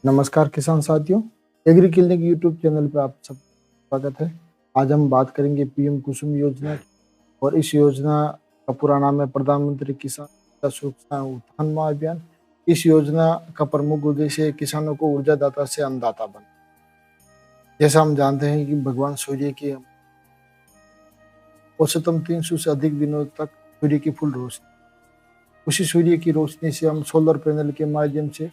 नमस्कार किसान साथियों, एग्री क्लिनिक यूट्यूब चैनल पे आप सब स्वागत है। आज हम बात करेंगे पीएम कुसुम योजना की और इस योजना का पूरा नाम है प्रधानमंत्री किसान ऊर्जा सुरक्षा उत्थान महाअभियान। इस योजना का प्रमुख उद्देश्य है किसानों को ऊर्जादाता से अन्नदाता बनाना। जैसा हम जानते हैं कि भगवान सूर्य की औसतन 300 से अधिक दिनों तक सूर्य की फुल रोशनी, उसी सूर्य की रोशनी से हम सोलर पैनल के माध्यम से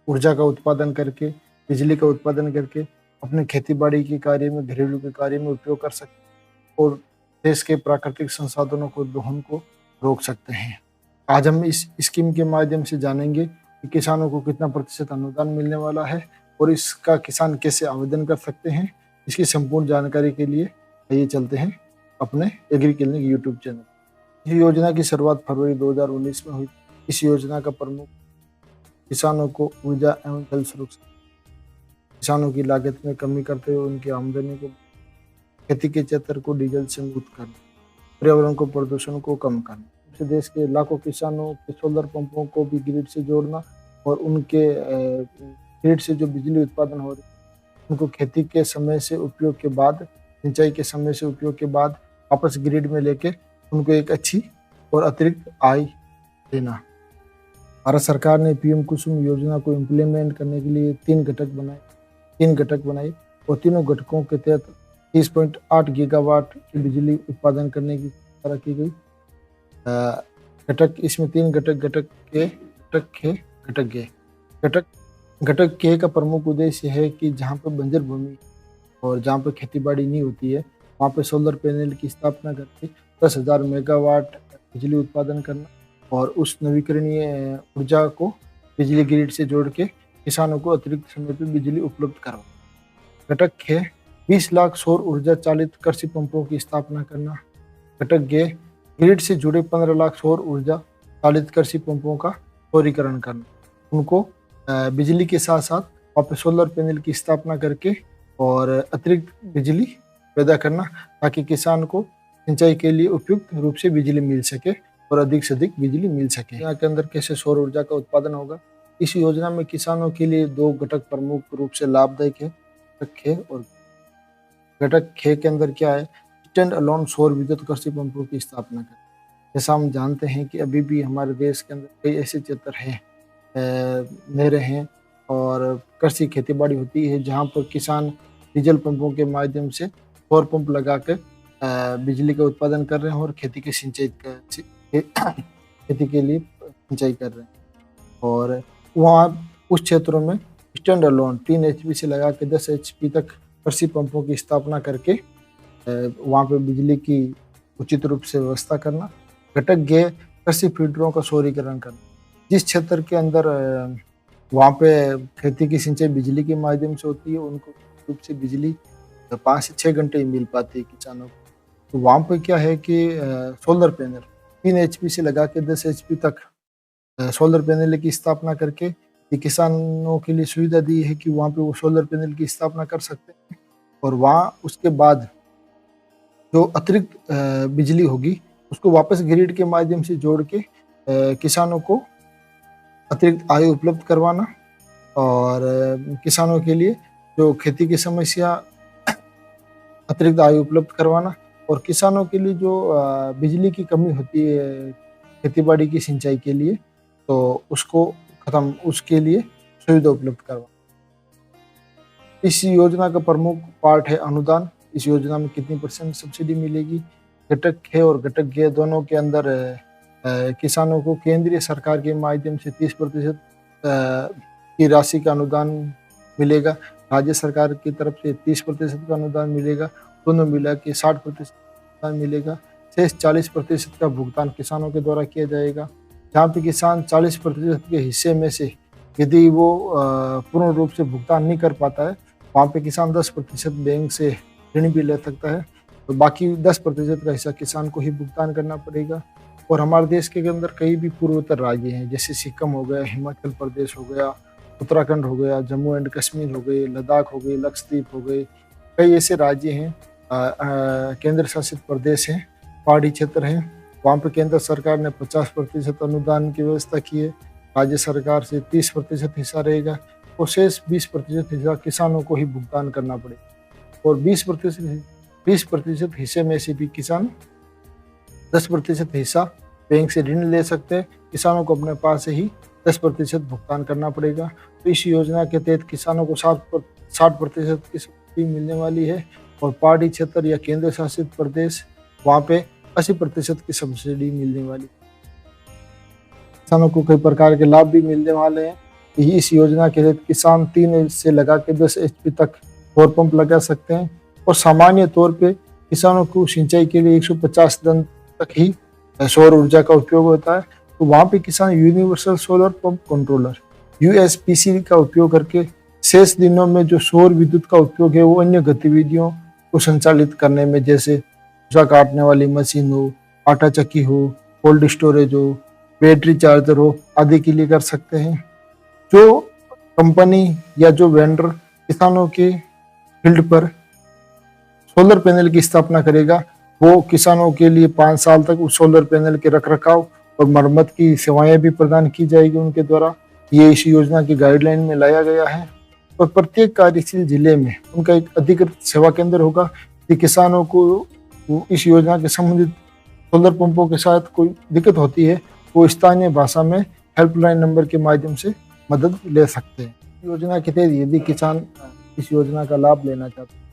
ऊर्जा का उत्पादन करके, बिजली का उत्पादन करके अपने खेती बाड़ी के कार्य में, घरेलू के कार्य में उपयोग कर सकते हैं और देश के प्राकृतिक संसाधनों को दोहन को रोक सकते हैं। आज हम इस स्कीम के माध्यम से जानेंगे कि किसानों को कितना प्रतिशत अनुदान मिलने वाला है और इसका किसान कैसे आवेदन कर सकते हैं। इसकी संपूर्ण जानकारी के लिए आइए चलते हैं अपने एग्री क्लिनिक यूट्यूब चैनल। इस योजना की शुरुआत फरवरी 2019 में हुई। इस योजना का प्रमुख किसानों को ऊर्जा एवं जल सुरक्षा, किसानों की लागत में कमी करते हुए उनकी आमदनी को, खेती के क्षेत्र को डीजल से मुक्त करना, पर्यावरण को प्रदूषण को कम करना, देश के लाखों किसानों के सोलर पंपों को भी ग्रिड से जोड़ना और उनके ग्रिड से जो बिजली उत्पादन हो रही है उनको खेती के समय से उपयोग के बाद, सिंचाई के समय से उपयोग के बाद वापस ग्रिड में लेके उनको एक अच्छी और अतिरिक्त आय देना। भारत सरकार ने पीएम कुसुम योजना को इम्प्लीमेंट करने के लिए तीन घटक बनाए और तीनों घटकों के तहत 30.8 गीगावाट की बिजली उत्पादन करने की तरह की गई। घटक इसमें तीन घटक के का प्रमुख उद्देश्य है कि जहाँ पर बंजर भूमि और जहाँ पर खेती बाड़ी नहीं होती है वहाँ पे सोलर पैनल की स्थापना करके 10,000 मेगावाट बिजली उत्पादन करना और उस नवीकरणीय ऊर्जा को बिजली ग्रिड से जोड़ के किसानों को अतिरिक्त समय पर बिजली उपलब्ध करवाना। घटक है 20 लाख सौर ऊर्जा चालित कृषि पंपों की स्थापना करना। घटक ग ग्रिड से जुड़े 15 लाख सौर ऊर्जा चालित कृषि पंपों का सौरीकरण करना, उनको बिजली के साथ साथ वापस सोलर पैनल की स्थापना करके और अतिरिक्त बिजली पैदा करना ताकि किसान को सिंचाई के लिए उपयुक्त रूप से बिजली मिल सके और अधिक से अधिक बिजली मिल सके। यहाँ के अंदर कैसे सौर ऊर्जा का उत्पादन होगा। इस योजना में किसानों के लिए दो घटक प्रमुख रूप से लाभदायक है, घटक खे और घटक खे के अंदर क्या है, स्टैंड अलोन सौर विद्युत कृषि पंपों की स्थापना कर। जैसा हम जानते हैं कि अभी भी हमारे देश के अंदर कई ऐसे क्षेत्र हैं, नहरें हैं और कृषि खेती बाड़ी होती है जहाँ पर किसान डीजल पंपों के माध्यम से सौर पंप लगा कर बिजली का उत्पादन कर रहे हैं और खेती के के लिए सिंचाई कर रहे हैं। और वहाँ उस क्षेत्रों में स्टैंड अलोन 3 HP से लगा के 10 HP तक कृषि पंपों की स्थापना करके वहाँ पे बिजली की उचित रूप से व्यवस्था करना। घटक ग कृषि फीडरों का सौरीकरण करना। जिस क्षेत्र के अंदर वहाँ पे खेती की सिंचाई बिजली के माध्यम से होती है उनको रूप से बिजली 5 से 6 घंटे ही मिल पाती है किसानों को। तो वहाँ पे क्या है कि सोलर पैनल 3 HP से लगा के 10 HP तक सोलर पैनल की स्थापना करके ये किसानों के लिए सुविधा दी है कि वहाँ पे वो सोलर पैनल की स्थापना कर सकते हैं और वहाँ उसके बाद जो अतिरिक्त बिजली होगी उसको वापस ग्रिड के माध्यम से जोड़ के किसानों को अतिरिक्त आय उपलब्ध करवाना और किसानों के लिए जो खेती की समस्या अतिरिक्त आय उपलब्ध करवाना और किसानों के लिए जो बिजली की कमी होती है खेतीबाड़ी की सिंचाई के लिए तो उसको खत्म, उसके लिए सुविधा उपलब्ध करवाना। इस योजना का प्रमुख पार्ट है अनुदान। इस योजना में कितनी % सब्सिडी मिलेगी। घटक है और घटक ग दोनों के अंदर किसानों को केंद्रीय सरकार के माध्यम से 30% की राशि का अनुदान मिलेगा, राज्य सरकार की तरफ से 30% का अनुदान मिलेगा, दोनों मिला के 60% अनुदान मिलेगा। शेष 40% का भुगतान किसानों के द्वारा किया जाएगा। जहाँ पे किसान 40% के हिस्से में से यदि वो पूर्ण रूप से भुगतान नहीं कर पाता है वहाँ पे किसान 10% बैंक से ऋण भी ले सकता है, तो बाकी 10% का हिस्सा किसान को ही भुगतान करना पड़ेगा। और हमारे देश के अंदर कई भी पूर्वोत्तर राज्य हैं जैसे सिक्किम हो गया, हिमाचल प्रदेश हो गया, उत्तराखंड हो गया, जम्मू एंड कश्मीर हो गए, लद्दाख हो गए, लक्षद्वीप हो गए, कई ऐसे राज्य हैं, केंद्र शासित प्रदेश हैं, पहाड़ी क्षेत्र हैं, वहाँ पे केंद्र सरकार ने 50% अनुदान की व्यवस्था की है, राज्य सरकार से 30% हिस्सा रहेगा। और शेष 20% हिस्सा किसानों को ही भुगतान करना पड़ेगा। और 20% हिस्से में से भी किसान 10% हिस्सा बैंक से ऋण ले सकते हैं। किसानों को अपने पास से ही 10% भुगतान करना पड़ेगा। तो इस योजना के तहत किसानों को 60% की सब्सिडी मिलने वाली है और पहाड़ी क्षेत्र या केंद्र शासित प्रदेश वहाँ पे 80% की सब्सिडी मिलने वाली। किसानों को कई प्रकार के लाभ भी मिलने वाले हैं। इस योजना के तहत किसान 3 से लगा के 10 HP तक सौर पंप लगा सकते हैं और सामान्य तौर पे किसानों को सिंचाई के लिए 150 दिन तक ही सौर ऊर्जा का उपयोग होता है। तो वहाँ पे किसान universal solar pump controller USPC का उपयोग करके शेष दिनों में जो सौर विद्युत का उपयोग है वो अन्य गतिविधियों को संचालित करने में, जैसे भूसा काटने वाली मशीन हो, आटा चक्की हो, कोल्ड स्टोरेज हो, बैटरी चार्जर हो आदि के लिए कर सकते हैं। जो कंपनी या जो वेंडर किसानों के फील्ड पर सोलर पैनल की स्थापना करेगा वो किसानों के लिए 5 साल तक उस सोलर पैनल के रखरखाव और मरम्मत की सेवाएं भी प्रदान की जाएगी उनके द्वारा। ये इस योजना की गाइडलाइन में लाया गया है। और प्रत्येक कार्यशील जिले में उनका एक अधिकृत सेवा केंद्र होगा कि किसानों को इस योजना के संबंधित सोलर पंपों के साथ कोई दिक्कत होती है वो स्थानीय भाषा में हेल्पलाइन नंबर के माध्यम से मदद ले सकते हैं। योजना के तहत यदि किसान इस योजना का लाभ लेना चाहते हैं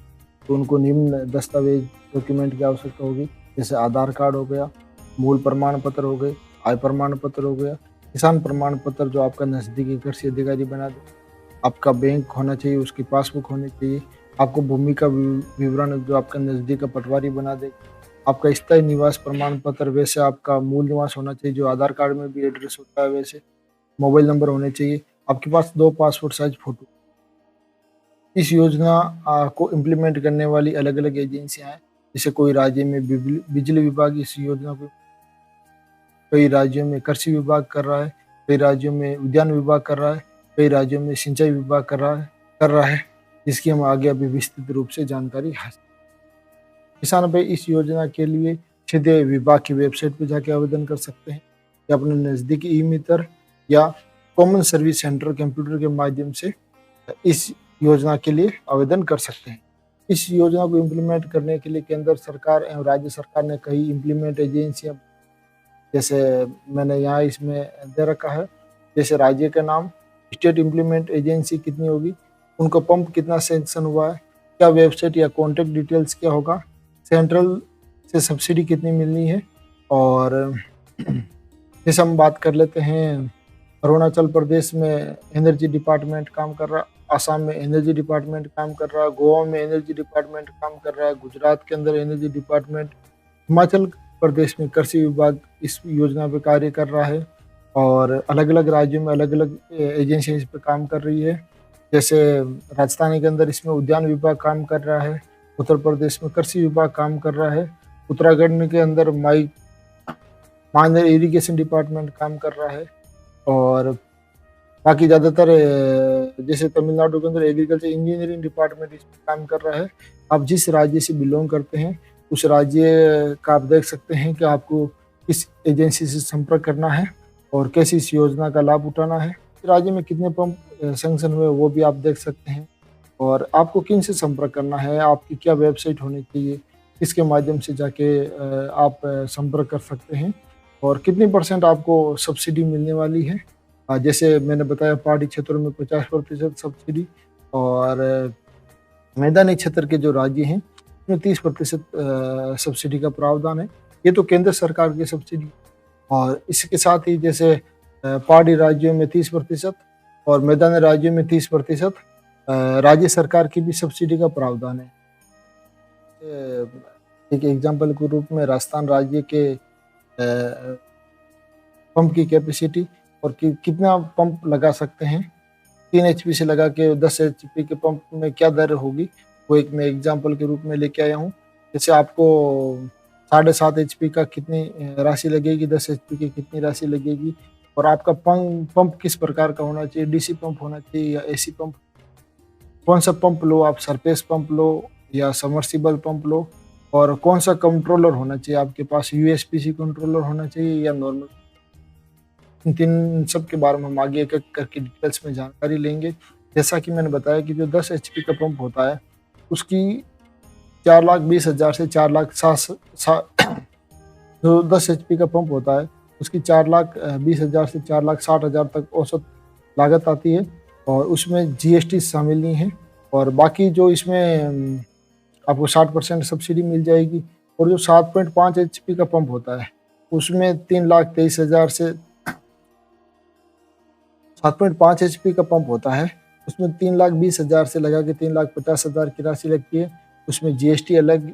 तो उनको निम्न दस्तावेज डॉक्यूमेंट की आवश्यकता होगी, जैसे आधार कार्ड हो गया, मूल प्रमाण पत्र हो गए, आय प्रमाण पत्र हो गया, किसान प्रमाण पत्र जो आपका नज़दीकी कृषि अधिकारी बना दे, आपका बैंक होना चाहिए, उसकी पासबुक होनी चाहिए, आपको भूमि का विवरण जो आपका नज़दीक का पटवारी बना दे, आपका स्थायी निवास प्रमाण पत्र, वैसे आपका मूल निवास होना चाहिए जो आधार कार्ड में भी एड्रेस होता है, वैसे मोबाइल नंबर होने चाहिए, आपके पास 2 पासपोर्ट साइज फोटो। इस योजना को इम्प्लीमेंट करने वाली अलग अलग एजेंसियां हैं, जैसे कोई राज्य में बिजली विभाग इस योजना को, कई राज्यों में कृषि विभाग कर रहा है, कई राज्यों में उद्यान विभाग कर रहा है, कई राज्यों में सिंचाई विभाग कर रहा है, जिसकी हम आगे अभी विस्तृत रूप से जानकारी हासिल। किसान भाई इस योजना के लिए सीधे विभाग की वेबसाइट पर जाके आवेदन कर सकते हैं या अपने नज़दीकी ई-मित्र या कॉमन सर्विस सेंटर कंप्यूटर के माध्यम से इस योजना के लिए आवेदन कर सकते हैं। इस योजना को इम्प्लीमेंट करने के लिए केंद्र सरकार एवं राज्य सरकार ने कई इम्प्लीमेंट एजेंसियां, जैसे मैंने यहाँ इसमें दे रखा है, जैसे राज्य का नाम, स्टेट इम्प्लीमेंट एजेंसी कितनी होगी, उनका पंप कितना सैंक्शन हुआ है, क्या वेबसाइट या कॉन्टैक्ट डिटेल्स क्या होगा, सेंट्रल से सब्सिडी कितनी मिलनी है। और जैसे हम बात कर लेते हैं, अरुणाचल प्रदेश में एनर्जी डिपार्टमेंट काम कर रहा है, आसाम में एनर्जी डिपार्टमेंट काम कर रहा है, गोवा में एनर्जी डिपार्टमेंट काम कर रहा है, गुजरात के अंदर एनर्जी डिपार्टमेंट, हिमाचल प्रदेश में कृषि विभाग इस योजना पे कार्य कर रहा है और अलग अलग राज्यों में अलग अलग एजेंसियां इस पे काम कर रही है। जैसे राजस्थान के अंदर इसमें उद्यान विभाग काम कर रहा है, उत्तर प्रदेश में कृषि विभाग काम कर रहा है, उत्तराखंड के अंदर माइनर इरिगेशन डिपार्टमेंट काम कर रहा है और बाकी ज़्यादातर जैसे तमिलनाडु के अंदर एग्रीकल्चर इंजीनियरिंग डिपार्टमेंट इसमें काम कर रहा है। आप जिस राज्य से बिलोंग करते हैं उस राज्य का आप देख सकते हैं कि आपको किस एजेंसी से संपर्क करना है और कैसे इस योजना का लाभ उठाना है। राज्य में कितने पंप सैंक्शन हुए वो भी आप देख सकते हैं और आपको किन से संपर्क करना है, आपकी क्या वेबसाइट होनी चाहिए, किसके माध्यम से जाके आप संपर्क कर सकते हैं और कितनी % आपको सब्सिडी मिलने वाली है। जैसे मैंने बताया पहाड़ी क्षेत्रों में 50% सब्सिडी और मैदानी क्षेत्र के जो राज्य हैं उसमें 30% सब्सिडी का प्रावधान है। ये तो केंद्र सरकार की सब्सिडी और इसके साथ ही जैसे पहाड़ी राज्यों में 30% और मैदानी राज्यों में 30% राज्य सरकार की भी सब्सिडी का प्रावधान है। एक एग्जाम्पल के रूप में राजस्थान राज्य के पंप की कैपेसिटी और कितना पंप लगा सकते हैं, 3 HP से लगा के 10 HP के पंप में क्या दर होगी, वो एक मैं एग्जाम्पल के रूप में लेके आया हूँ। जैसे आपको 7.5 HP का कितनी राशि लगेगी, 10 HP की कितनी राशि लगेगी और आपका पंप किस प्रकार का होना चाहिए, DC पंप होना चाहिए या AC पंप, कौन सा पंप लो आप, सरफेस पंप लो या सबमर्सिबल पंप लो और कौन सा कंट्रोलर होना चाहिए आपके पास, USPC कंट्रोलर होना चाहिए या नॉर्मल। इन 3 सब के बारे में हम आगे एक एक करके डिटेल्स में जानकारी लेंगे जैसा कि मैंने बताया कि जो 10 एचपी का पंप होता है उसकी 4,20,000 से 4,60,000 जो 10 एचपी का पंप होता है उसकी 4,20,000 से 4,60,000 तक औसत लागत आती है और उसमें जीएसटी शामिल नहीं है। और बाकी जो इसमें आपको 60% सब्सिडी मिल जाएगी। और जो 7.5 एचपी का पंप होता है उसमें 3,23,000 से 7.5 एचपी का पंप होता है उसमें 3,20,000 से लगा के 3,50,000 की राशि लगती है। उसमें जीएसटी अलग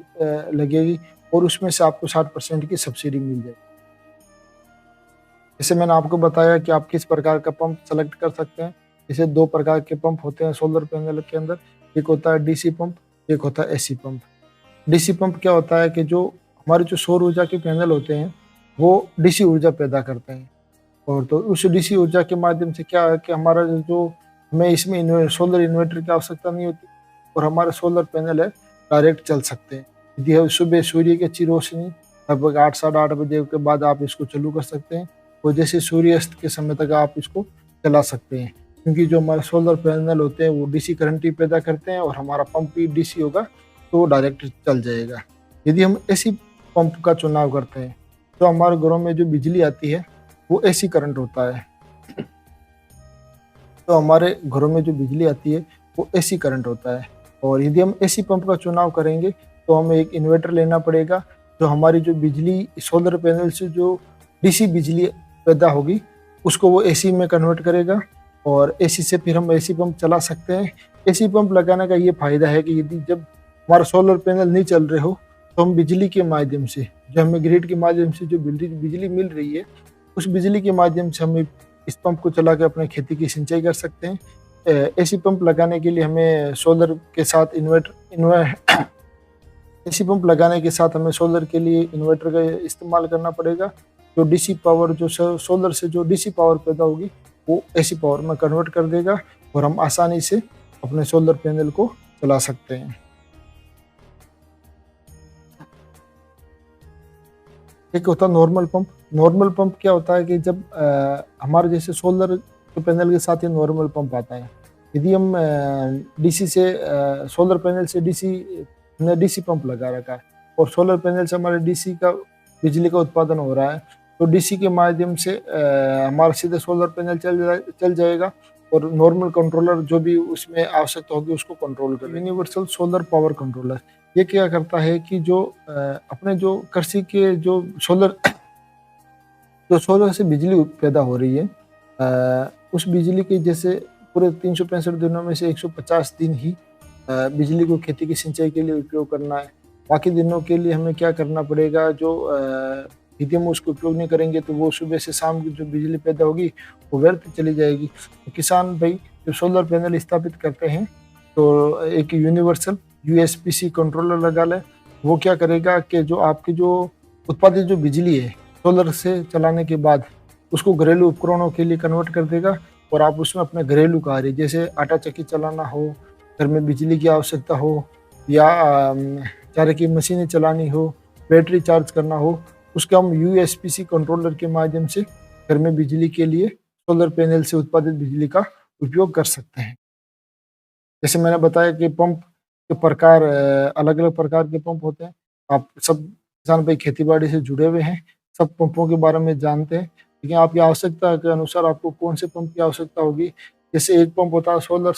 लगेगी और उसमें से आपको 60% की सब्सिडी मिल जाएगी। जैसे मैंने आपको बताया कि आप किस प्रकार का पंप सेलेक्ट कर सकते हैं। जैसे 2 प्रकार के पंप होते हैं सोलर पैनल के अंदर, एक होता है डीसी पंप, एक होता है एसी पंप। डीसी पंप क्या होता है कि जो हमारे जो सौर ऊर्जा के पैनल होते हैं वो डीसी ऊर्जा पैदा करते हैं। और तो उस डीसी ऊर्जा के माध्यम से क्या है कि हमारा जो हमें इसमें सोलर इन्वर्टर की आवश्यकता नहीं होती और हमारे सोलर पैनल है डायरेक्ट चल सकते हैं। यदि है सुबह सूर्य की अच्छी रोशनी लगभग 8 साढ़े 8 बजे के बाद आप इसको चालू कर सकते हैं और जैसे सूर्यास्त के समय तक आप इसको चला सकते हैं, क्योंकि जो हमारे सोलर पैनल होते हैं वो डीसी करंट ही पैदा करते हैं और हमारा पंप भी डीसी होगा तो वो डायरेक्ट चल जाएगा। यदि हम एसी पंप का चुनाव करते हैं तो हमारे घरों में जो बिजली आती है वो एसी करंट होता है। तो हमारे घरों में जो बिजली आती है वो एसी करंट होता है। और यदि हम एसी पंप का चुनाव करेंगे तो हमें एक इन्वर्टर लेना पड़ेगा जो हमारी जो बिजली सोलर पैनल से जो डीसी बिजली पैदा होगी उसको वो एसी में कन्वर्ट करेगा और एसी से फिर हम एसी पंप चला सकते हैं। एसी पंप लगाने का ये फायदा है कि यदि जब हमारा सोलर पैनल नहीं चल रहे हो तो हम बिजली के माध्यम से जो हमें ग्रिड के माध्यम से जो बिजली मिल रही है उस बिजली के माध्यम से हम इस पंप को चला के अपने खेती की सिंचाई कर सकते हैं। एसी पंप लगाने के लिए हमें सोलर के साथ एसी पंप लगाने के साथ हमें सोलर के लिए इन्वर्टर का इस्तेमाल करना पड़ेगा। जो डीसी पावर जो सोलर से जो डीसी पावर पैदा होगी वो एसी पावर में कन्वर्ट कर देगा और हम आसानी से अपने सोलर पैनल को चला सकते हैं। एक होता है नॉर्मल पंप। नॉर्मल पंप क्या होता है कि जब हमारे जैसे सोलर के पैनल के साथ ही नॉर्मल पंप आता है। यदि हम डीसी से सोलर पैनल से हमने डीसी पंप लगा रखा है और सोलर पैनल से हमारे डीसी का बिजली का उत्पादन हो रहा है तो डीसी के माध्यम से हमारा सीधे सोलर पैनल चल जाएगा और नॉर्मल कंट्रोलर जो भी उसमें आवश्यकता होगी उसको कंट्रोल कर। यूनिवर्सल सोलर पावर कंट्रोलर ये क्या करता है कि जो अपने जो कृषि के जो सोलर से बिजली पैदा हो रही है उस बिजली के जैसे पूरे 365 दिनों में से 150 दिन ही बिजली को खेती की सिंचाई के लिए उपयोग करना है। बाकी दिनों के लिए हमें क्या करना पड़ेगा, जो यदि हम उसको उपयोग नहीं करेंगे तो वो सुबह से शाम की जो बिजली पैदा होगी वो व्यर्थ चली जाएगी। तो किसान भाई जो सोलर पैनल स्थापित करते हैं तो एक यूनिवर्सल यूएसपीसी कंट्रोलर लगा ले। वो क्या करेगा कि जो आपकी जो उत्पादित जो बिजली है सोलर से चलाने के बाद उसको घरेलू उपकरणों के लिए कन्वर्ट कर देगा और आप उसमें अपने घरेलू कार्य जैसे आटा चक्की चलाना हो, घर में बिजली की आवश्यकता हो या चारे की मशीनें चलानी हो, बैटरी चार्ज करना हो, उसका हम यूएसपीसी कंट्रोलर के माध्यम से घर में बिजली के लिए सोलर पैनल से उत्पादित बिजली का उपयोग कर सकते हैं। जैसे मैंने बताया कि पंप के प्रकार अलग अलग प्रकार के पंप होते हैं। आप सब किसान भाई खेती बाड़ी से जुड़े हुए हैं, सब पंपों के बारे में जानते हैं, लेकिन आपकी आवश्यकता के अनुसार आपको कौन से पंप की आवश्यकता होगी। जैसे एक पंप होता है सोलर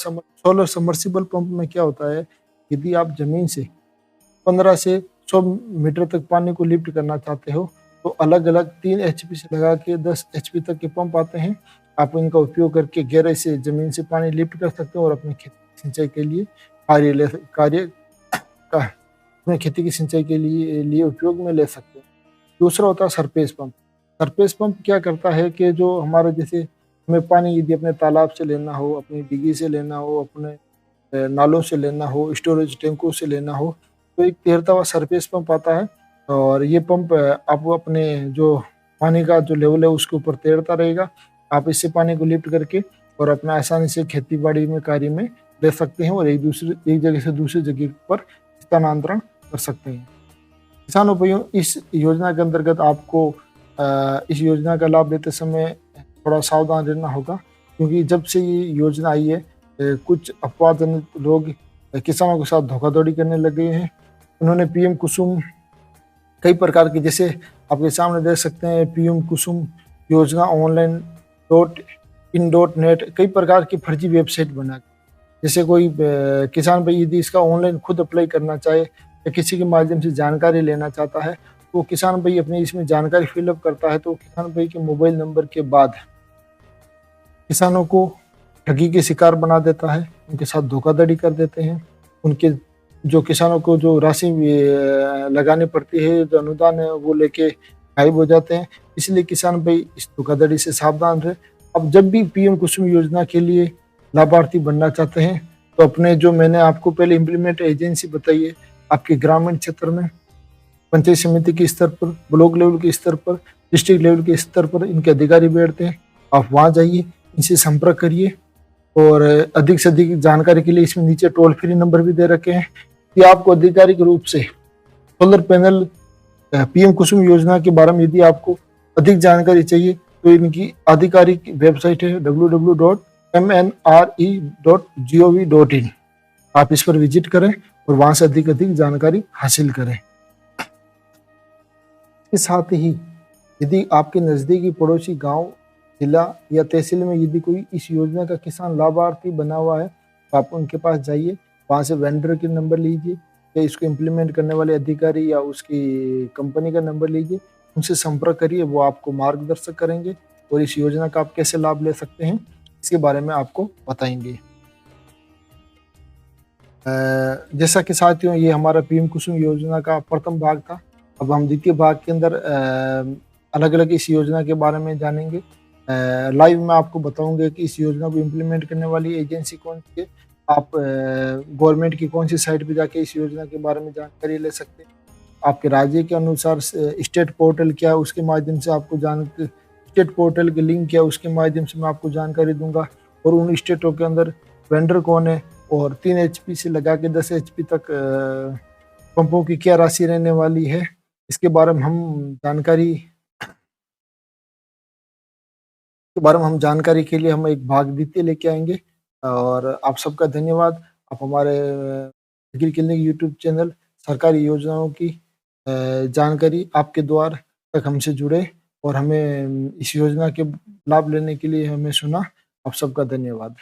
सबमर्सिबल पंप में क्या होता है, यदि आप जमीन से 15 से 100 मीटर तक पानी को लिफ्ट करना चाहते हो तो अलग अलग 3 एचपी से लगा के 10 एचपी तक के पंप आते हैं। आप इनका उपयोग करके गहराई से जमीन से पानी लिफ्ट कर सकते हो और अपनी खेती सिंचाई के लिए कार्य का अपने खेती की सिंचाई के लिए उपयोग में ले सकते हैं। दूसरा होता है सरफेस पंप। सरफेस पंप क्या करता है कि जो हमारे जैसे हमें पानी यदि अपने तालाब से लेना हो, अपनी डिगी से लेना हो, अपने नालों से लेना हो, स्टोरेज टैंकों से लेना हो, तो एक तैरता हुआ सरफेस पंप आता है और ये पंप आप अपने जो पानी का जो लेवल है उसके ऊपर तैरता रहेगा। आप इससे पानी को लिफ्ट करके और अपना आसानी से खेती बाड़ी में कार्य में ले सकते हैं और एक जगह से दूसरी जगह पर स्थानांतरण कर सकते हैं। किसानों भाइयों, इस योजना के अंतर्गत आपको इस योजना का लाभ लेते समय थोड़ा सावधान रहना होगा, क्योंकि जब से ये योजना आई है कुछ अफवाहजनक लोग किसानों के साथ धोखाधड़ी करने लगे हैं। उन्होंने पीएम कुसुम कई प्रकार की, जैसे आपके सामने देख सकते हैं, पीएम कुसुम योजना online dot in dot net, कई प्रकार की फर्जी वेबसाइट बना, जैसे कोई किसान भाई यदि इसका ऑनलाइन खुद अप्लाई करना चाहे या किसी के माध्यम से जानकारी लेना चाहता है, तो किसान भाई अपनी इसमें जानकारी फिलअप करता है, तो किसान भाई के मोबाइल नंबर के बाद किसानों को ठगी के शिकार बना देता है, उनके साथ धोखाधड़ी कर देते हैं। उनके जो किसानों को जो राशि लगानी पड़ती है, जो अनुदान है, वो लेके गायब हो जाते हैं। इसलिए किसान भाई इस धोखाधड़ी से सावधान रहे। अब जब भी पीएम कुसुम योजना के लिए लाभार्थी बनना चाहते हैं, तो अपने जो मैंने आपको पहले इम्प्लीमेंट एजेंसी बताई है, आपके ग्रामीण क्षेत्र में पंचायत समिति के स्तर पर, ब्लॉक लेवल के स्तर पर, डिस्ट्रिक्ट लेवल के स्तर पर इनके अधिकारी बैठते हैं। आप वहाँ जाइए, इनसे संपर्क करिए, और अधिक से अधिक जानकारी के लिए इसमें नीचे टोल फ्री नंबर भी दे रखे हैं कि आपको आधिकारिक रूप से सोलर पैनल पीएम कुसुम योजना के बारे में यदि आपको अधिक जानकारी चाहिए, तो इनकी आधिकारिक वेबसाइट है www.mnre.gov.in। आप इस पर विजिट करें और वहां से अधिक अधिक जानकारी हासिल करें। इसके साथ ही यदि आपके नज़दीकी पड़ोसी गांव, जिला या तहसील में यदि कोई इस योजना का किसान लाभार्थी बना हुआ है, तो आप उनके पास जाइए, वहाँ से वेंडर के नंबर लीजिए या इसको इम्प्लीमेंट करने वाले अधिकारी या उसकी कंपनी का नंबर लीजिए, उनसे संपर्क करिए। वो आपको मार्गदर्शन करेंगे और इस योजना का आप कैसे लाभ ले सकते हैं इसके बारे में आपको बताएंगे। जैसा कि साथियों, ये हमारा पीएम कुसुम योजना का प्रथम भाग था। अब हम द्वितीय भाग के अंदर अलग अलग इस योजना के बारे में जानेंगे। लाइव में आपको बताऊंगे कि इस योजना को इम्प्लीमेंट करने वाली एजेंसी कौन सी है। आप गवर्नमेंट की कौन सी साइट पे जाके इस योजना के बारे में जानकारी ले सकते हैं। आपके राज्य के अनुसार स्टेट पोर्टल क्या है, उसके माध्यम से आपको स्टेट पोर्टल के लिंक क्या है, उसके माध्यम से मैं आपको जानकारी दूंगा। और उन स्टेटों के अंदर वेंडर कौन है, और 3 HP से लगा के 10 HP तक पंपों की क्या राशि रहने वाली है, इसके बारे में हम जानकारी के लिए हम एक भाग द्वितीय लेके आएंगे। और आप सबका धन्यवाद। आप हमारे एग्री क्लिनिक यूट्यूब चैनल सरकारी योजनाओं की जानकारी आपके द्वार तक हमसे जुड़े और हमें इस योजना के लाभ लेने के लिए हमें सुना। आप सबका धन्यवाद।